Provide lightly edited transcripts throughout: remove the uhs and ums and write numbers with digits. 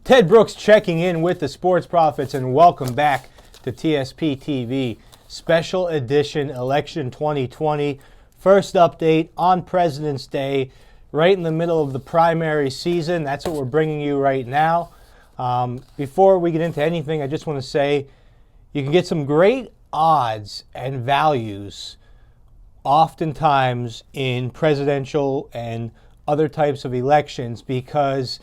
Ted Brooks checking in with the Sports Prophets, and welcome back to TSP TV Special Edition Election 2020. First update on President's Day, right in the middle of the primary season. That's what we're bringing you right now. Before we get into anything, I just want to say you can get some great odds and values oftentimes in presidential and other types of elections, because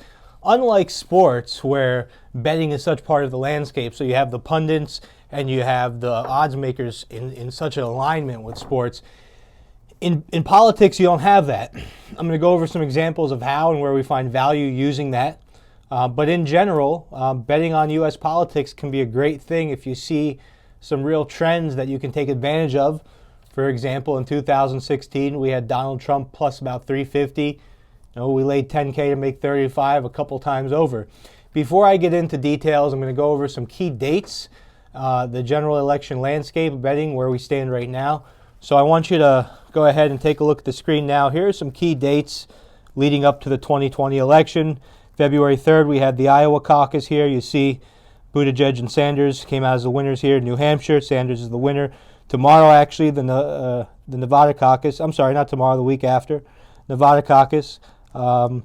unlike sports where betting is such part of the landscape, so you have the pundits and you have the odds makers in such an alignment with sports, in politics you don't have that. I'm going to go over some examples of how and where we find value using that. But in general, betting on U.S. politics can be a great thing if you see some real trends that you can take advantage of. For example, in 2016, we had Donald Trump plus about 350. We laid 10K to make 35 a couple times over. Before I get into details, I'm going to go over some key dates, the general election landscape betting, where we stand right now. So I want you to go ahead and take a look at the screen now. Here are some key dates leading up to the 2020 election. February 3rd, we had the Iowa caucus here. You see Buttigieg and Sanders came out as the winners here. New Hampshire, Sanders is the winner. Tomorrow, actually, the Nevada caucus. I'm sorry, not tomorrow, the week after. Nevada caucus. And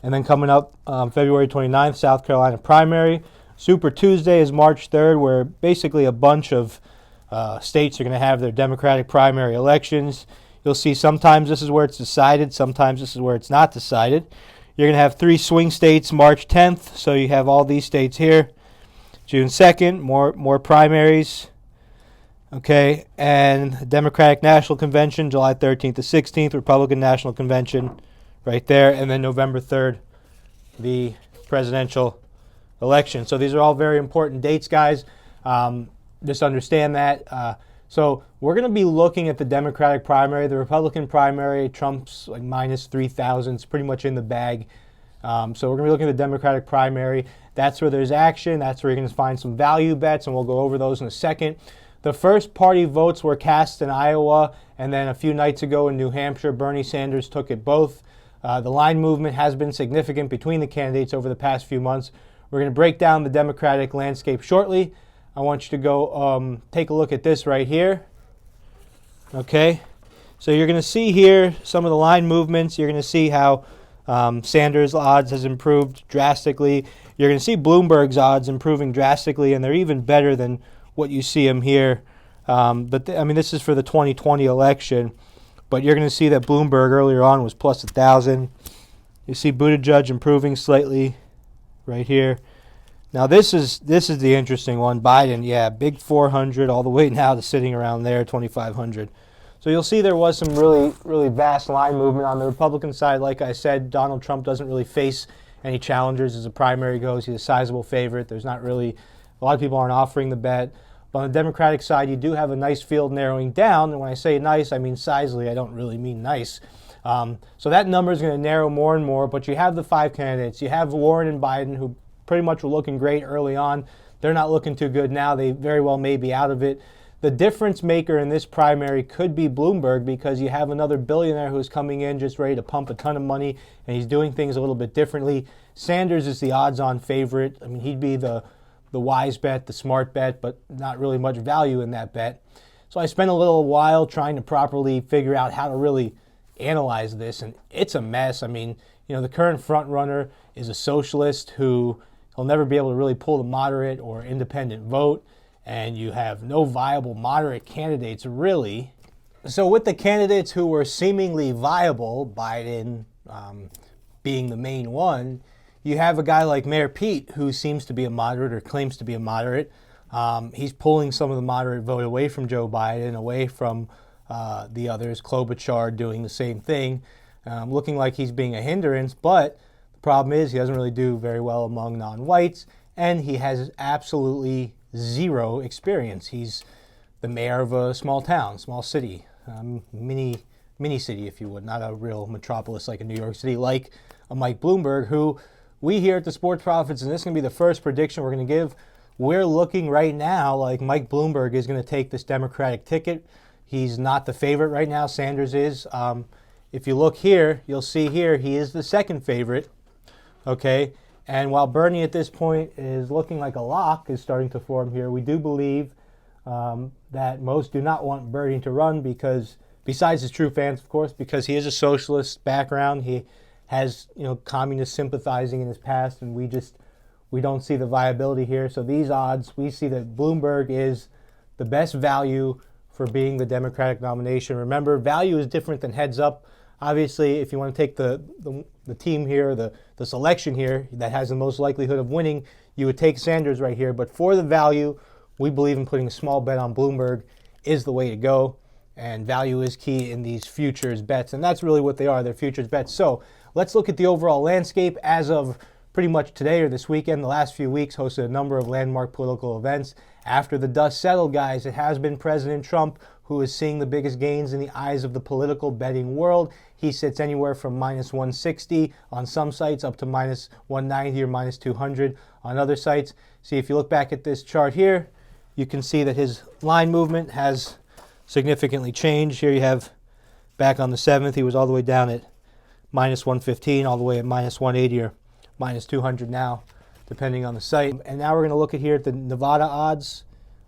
then coming up February 29th, South Carolina primary. Super Tuesday is March 3rd, where basically a bunch of states are going to have their Democratic primary elections. You'll see sometimes this is where it's decided, sometimes this is where it's not decided. You're going to have 3 swing states March 10th, so you have all these states here. June 2nd, more primaries. Okay, and Democratic National Convention, July 13th to 16th, Republican National Convention right there, and then November 3rd, the presidential election. So these are all very important dates, guys. Just understand that. So we're going to be looking at the Democratic primary. The Republican primary, Trump's like minus 3,000. It's pretty much in the bag. So we're going to be looking at the Democratic primary. That's where there's action. That's where you're going to find some value bets, and we'll go over those in a second. The first party votes were cast in Iowa, and then a few nights ago in New Hampshire, Bernie Sanders took it both. The line movement has been significant between the candidates over the past few months. We're going to break down the Democratic landscape shortly. I want you to go take a look at this right here. Okay, so you're going to see here some of the line movements. You're going to see how Sanders' odds has improved drastically. You're going to see Bloomberg's odds improving drastically, and they're even better than what you see them here. This is for the 2020 election. But you're going to see that Bloomberg earlier on was plus 1,000. You see Buttigieg improving slightly right here. Now this is the interesting one. Biden, yeah, big 400 all the way now to sitting around there, 2,500. So you'll see there was some really, really vast line movement on the Republican side. Like I said, Donald Trump doesn't really face any challengers as the primary goes. He's a sizable favorite. There's not really, a lot of people aren't offering the bet. But on the Democratic side, you do have a nice field narrowing down. And when I say nice, I mean sizely. I don't really mean nice. So that number is going to narrow more and more. But you have the 5 candidates. You have Warren and Biden, who pretty much were looking great early on. They're not looking too good now. They very well may be out of it. The difference maker in this primary could be Bloomberg, because you have another billionaire who's coming in just ready to pump a ton of money, and he's doing things a little bit differently. Sanders is the odds-on favorite. I mean, he'd be the wise bet, the smart bet, but not really much value in that bet. So I spent a little while trying to properly figure out how to really analyze this, and it's a mess. I mean, the current front runner is a socialist who he'll never be able to really pull the moderate or independent vote, and you have no viable moderate candidates, really. So with the candidates who were seemingly viable, Biden being the main one, you have a guy like Mayor Pete, who seems to be a moderate or claims to be a moderate. He's pulling some of the moderate vote away from Joe Biden, away from the others. Klobuchar doing the same thing, looking like he's being a hindrance. But the problem is he doesn't really do very well among non-whites, and he has absolutely zero experience. He's the mayor of a small town, small city, mini city, if you would, not a real metropolis like a New York City, like a Mike Bloomberg, who we here at the Sports Prophets, and this is going to be the first prediction we're going to give, we're looking right now like Mike Bloomberg is going to take this Democratic ticket. He's not the favorite right now. Sanders is. If you look here, you'll see here he is the second favorite. Okay, And while Bernie at this point is looking like a lock is starting to form here, we do believe that most do not want Bernie to run because, besides his true fans, of course, because he is a socialist background. He has, communist sympathizing in his past, and we don't see the viability here. So these odds, we see that Bloomberg is the best value for being the Democratic nomination. Remember, value is different than heads up. Obviously, if you want to take the team here, the selection here that has the most likelihood of winning, you would take Sanders right here. But for the value, we believe in putting a small bet on Bloomberg is the way to go. And value is key in these futures bets. And that's really what they are, they're futures bets. So let's look at the overall landscape as of pretty much today or this weekend. The last few weeks hosted a number of landmark political events. After the dust settled, guys, it has been President Trump who is seeing the biggest gains in the eyes of the political betting world. He sits anywhere from minus 160 on some sites up to minus 190 or minus 200 on other sites. See, if you look back at this chart here, you can see that his line movement has significantly changed. Here you have back on the 7th, he was all the way down at minus 115, all the way at minus 180 or minus 200 now, depending on the site. And now we're going to look at here at the Nevada odds.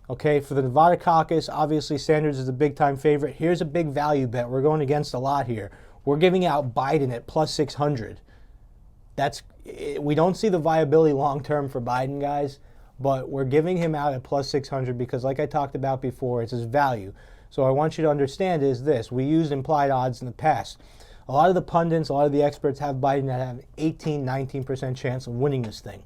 Okay, for the Nevada caucus, obviously Sanders is a big-time favorite. Here's a big value bet. We're going against a lot here. We're giving out Biden at plus 600. We don't see the viability long-term for Biden, guys, but we're giving him out at plus 600 because, like I talked about before, it's his value. So I want you to understand is this. We used implied odds in the past. A lot of the pundits, a lot of the experts have Biden that have 18, 19% chance of winning this thing.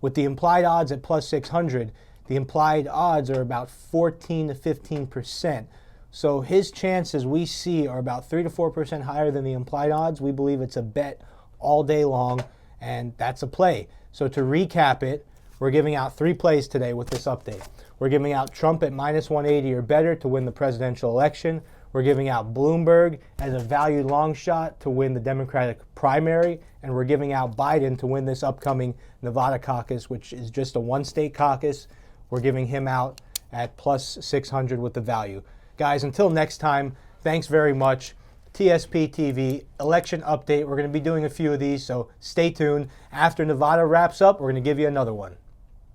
With the implied odds at plus 600, the implied odds are about 14 to 15%. So his chances we see are about 3 to 4% higher than the implied odds. We believe it's a bet all day long, and that's a play. So to recap it, we're giving out 3 plays today with this update. We're giving out Trump at minus 180 or better to win the presidential election. We're giving out Bloomberg as a value long shot to win the Democratic primary. And we're giving out Biden to win this upcoming Nevada caucus, which is just a one-state caucus. We're giving him out at plus 600 with the value. Guys, until next time, thanks very much. TSP TV election update. We're going to be doing a few of these, so stay tuned. After Nevada wraps up, we're going to give you another one.